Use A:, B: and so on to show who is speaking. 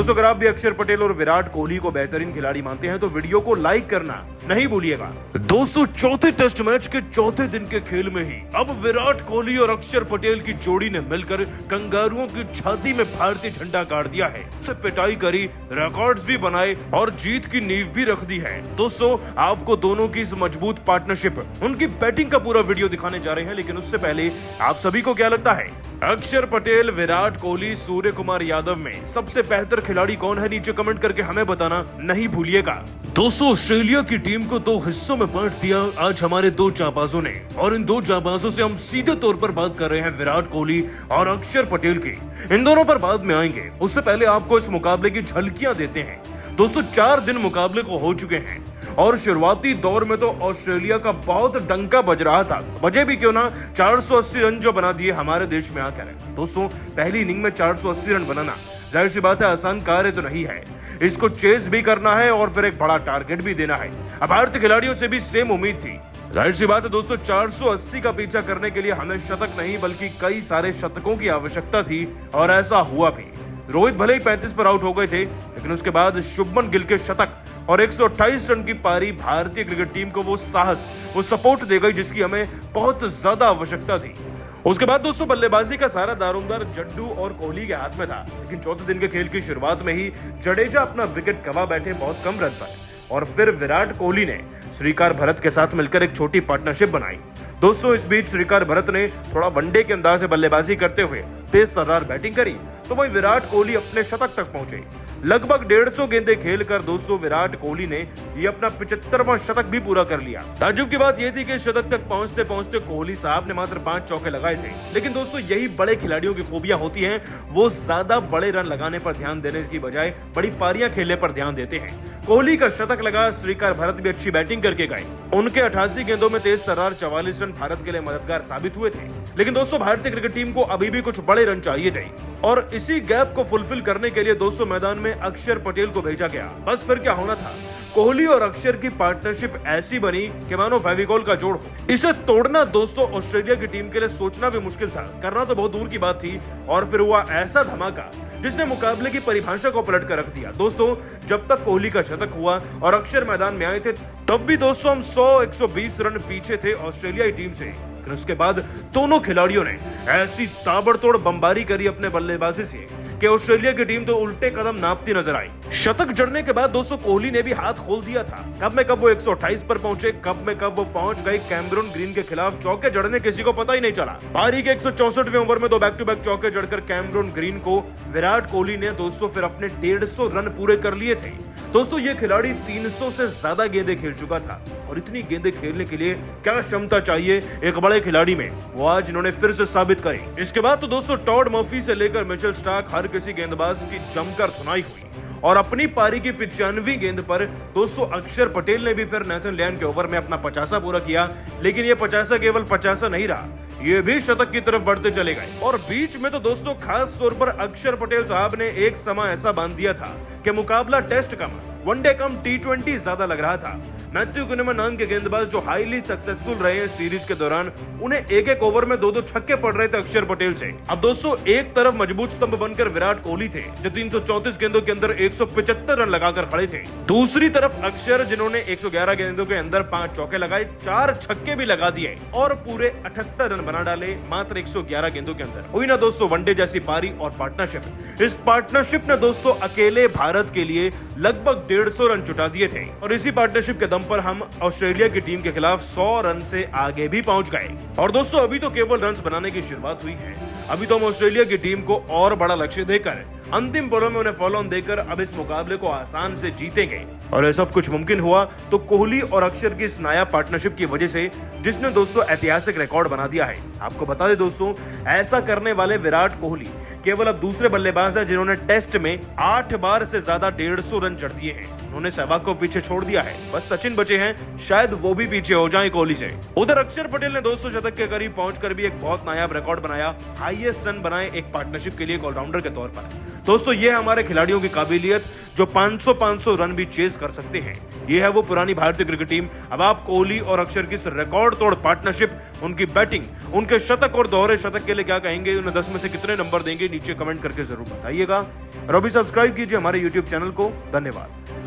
A: दोस्तों अगर आप भी अक्षर पटेल और विराट कोहली को बेहतरीन खिलाड़ी मानते हैं तो वीडियो को लाइक करना नहीं भूलिएगा। दोस्तों चौथे टेस्ट मैच के चौथे दिन के खेल में ही अब विराट कोहली और अक्षर पटेल की जोड़ी ने मिलकर कंगारुओं की छाती में भारतीय झंडा गाड़ दिया है, उसे पिटाई करी, रिकॉर्ड्स भी बनाए और जीत की नींव भी रख दी है। दोस्तों आपको दोनों की इस मजबूत पार्टनरशिप, उनकी बैटिंग का पूरा वीडियो दिखाने जा रहे हैं, लेकिन उससे पहले आप सभी को क्या लगता है अक्षर पटेल, विराट कोहली, सूर्य कुमार यादव में सबसे बेहतर खिलाड़ी कौन है? नीचे कमेंट करके हमें बताना नहीं भूलिएगा। दोस्तों ऑस्ट्रेलिया की टीम को दो हिस्सों में बांट दिया आज हमारे दो जाबाजों ने, और इन दो जाबाजों से हम सीधे तौर पर बात कर रहे हैं विराट कोहली और अक्षर पटेल की। इन दोनों पर बाद में आएंगे, उससे पहले आपको इस मुकाबले की झलकियां देते हैं। दोस्तों 4 दिन मुकाबले को हो चुके हैं और शुरुआती दौर में तो ऑस्ट्रेलिया का बहुत डंका बज रहा था, बजे भी क्यों ना, 480 रन जो बना दिए हमारे देश में आकर। दोस्तों पहली इनिंग में 480 रन बनाना जाहिर सी बात है आसान कार्य तो नहीं है, इसको चेस भी करना है और फिर एक बड़ा टारगेट भी देना है। अब भारतीय खिलाड़ियों से भी सेम उम्मीद थी। जाहिर सी बात है दोस्तों 480 का पीछा करने के लिए हमें शतक नहीं बल्कि कई सारे शतकों की आवश्यकता थी और ऐसा हुआ भी। रोहित भले ही 35 पर आउट हो गए थे, लेकिन उसके बाद शुभमन गिल के शतक और 128 रन की पारी भारतीय क्रिकेट टीम को वो साहस, वो सपोर्ट दे गई जिसकी हमें बहुत ज्यादा आवश्यकता थी। उसके बाद दोस्तों बल्लेबाजी का सारा दारोमदार जड्डू और कोहली के हाथ में था, लेकिन चौथे दिन के खेल की शुरुआत में ही जडेजा अपना विकेट गंवा बैठे बहुत कम रन पर, और फिर विराट कोहली ने श्रीकार भरत के साथ मिलकर एक छोटी पार्टनरशिप बनाई। दोस्तों इस बीच श्रीकार भरत ने थोड़ा वनडे के अंदाज से बल्लेबाजी करते हुए तेज तर्रार बैटिंग करी, तो वहीं विराट कोहली अपने शतक तक पहुंचे। लगभग 150 गेंदें खेलकर दोस्तों विराट कोहली ने ये अपना 75वां शतक भी पूरा कर लिया। ताज्जुब की बात ये थी कि शतक तक पहुंचते पहुंचते कोहली साहब ने मात्र 5 चौके लगाए थे, लेकिन दोस्तों यही बड़े खिलाड़ियों की खूबियां होती हैं, वो ज्यादा बड़े रन लगाने पर ध्यान देने की बजाय बड़ी पारियां खेलने पर ध्यान देते हैं। कोहली का शतक लगा, श्रीकार भरत भी अच्छी बैटिंग करके गए। उनके 88 गेंदों में तेज तर्रार 44 रन भारत के लिए मददगार साबित हुए थे, लेकिन दोस्तों भारतीय क्रिकेट टीम को अभी भी कुछ बड़े रन चाहिए थे और इसी गैप को फुलफिल करने के लिए दोस्तों मैदान में अक्षर पटेल को भेजा गया। बस फिर क्या होना था, कोहली और अक्षर की पार्टनरशिप ऐसी बनी कि मानो फेविकोल का जोड़ हो। इसे तोड़ना दोस्तों ऑस्ट्रेलिया की टीम के लिए सोचना भी मुश्किल था, करना तो बहुत दूर की बात थी। और फिर हुआ ऐसा धमाका जिसने मुकाबले की परिभाषा को पलट कर रख दिया। दोस्तों जब तक कोहली का शतक हुआ और अक्षर मैदान में आए थे तब भी दोस्तों हम 100-120 रन पीछे थे ऑस्ट्रेलियाई टीम से। उसके बाद दोनों खिलाड़ियों ने ऐसी ताबड़तोड़ बमबारी करी अपने बल्लेबाजी से कि ऑस्ट्रेलिया की टीम तो उल्टे कदम नापती नजर आई। शतक जड़ने के बाद दोस्तों कोहली ने भी हाथ खोल दिया था। कब वो 128 पर पहुंचे, कब वो पहुंच गए कैमरून ग्रीन के खिलाफ। चौके जड़ने किसी को पता ही नहीं चला। पारी के 164वें ओवर में 2 बैक टू बैक चौके जड़कर कैमरून ग्रीन को विराट कोहली ने दोस्तों फिर अपने 150 रन पूरे कर लिए थे। दोस्तों ये खिलाड़ी 300 से ज्यादा गेंदें खेल चुका था, और इतनी गेंदें खेलने के लिए क्या क्षमता चाहिए एक बड़े खिलाड़ी में, वो आज इन्होंने फिर से साबित करी। इसके बाद तो दोस्तों टॉड मर्फी से लेकर मिचेल स्टार्क हर किसी गेंदबाज की जमकर धुनाई हुई, और अपनी पारी की 95वीं गेंद पर दोस्तों अक्षर पटेल ने भी फिर नेथन लियन के ओवर में अपना 50 पूरा किया। लेकिन ये 50 केवल 50 नहीं रहा, ये भी शतक की तरफ बढ़ते चले गए। और बीच में तो दोस्तों खास तौर पर अक्षर पटेल साहब ने एक समय ऐसा बांध दिया था कि मुकाबला टेस्ट कम, वनडे कम, T20 ज्यादा लग रहा था। मैथ्यू कुनेमन नाम के गेंदबाज जो हाईली सक्सेसफुल रहे हैं सीरीज के दौरान, उन्हें एक ओवर में 2-2 छक्के पड़ रहे थे अक्षर पटेल से। अब दोस्तों एक तरफ मजबूत स्तंभ बनकर विराट कोहली थे जो 334 गेंदों के अंदर 175 रन लगाकर खड़े थे। दूसरी तरफ अक्षर जिन्होंने 111 गेंदों के अंदर 5 चौके लगाए, 4 छक्के भी लगा दिए और पूरे 78 रन बना डाले मात्र 111 गेंदों के अंदर। हुई ना दोस्तों वनडे जैसी पारी और पार्टनरशिप। इस पार्टनरशिप ने दोस्तों अकेले भारत के लिए लगभग 150 रन जुटा दिए थे, और इसी पार्टनरशिप के दम पर हम ऑस्ट्रेलिया की टीम के खिलाफ 100 रन से आगे भी पहुंच गए। और दोस्तों अभी तो केवल रन बनाने की शुरुआत हुई है, अभी तो हम ऑस्ट्रेलिया की टीम को और बड़ा लक्ष्य देकर, अंतिम पलों में उन्हें फॉलो ऑन देकर अब इस मुकाबले को आसान से जीतेंगे। और यह सब कुछ मुमकिन हुआ तो कोहली और अक्षर की इस नया पार्टनरशिप की वजह से, जिसने दोस्तों ऐतिहासिक रिकॉर्ड बना दिया है। आपको बता दें दोस्तों, ऐसा करने वाले विराट कोहली केवल अब दूसरे बल्लेबाज हैं जिन्होंने टेस्ट में 8 बार से ज्यादा 150 रन जड़ दिए हैं। उन्होंने सहवाग को पीछे छोड़ दिया है। बस सचिन बचे हैं, शायद वो भी पीछे हो जाएं कोहली से। उधर अक्षर पटेल ने 200 शतक के करीब पहुंचकर भी एक बहुत नायाब रिकॉर्ड बनाया, हाईएस्ट रन बनाए एक पार्टनरशिप के लिए ऑलराउंडर के तौर पर। दोस्तों ये है हमारे खिलाड़ियों की काबिलियत जो 500 रन भी चेस कर सकते हैं। ये है वो पुरानी भारतीय क्रिकेट टीम। अब आप कोहली और अक्षर की इस रिकॉर्ड तोड़ पार्टनरशिप, उनकी बैटिंग, उनके शतक और दोहरे शतक के लिए क्या कहेंगे, उन्हें 10 में से कितने नंबर देंगे, नीचे कमेंट करके जरूर बताइएगा। और अभी सब्सक्राइब कीजिए हमारे YouTube चैनल को। धन्यवाद।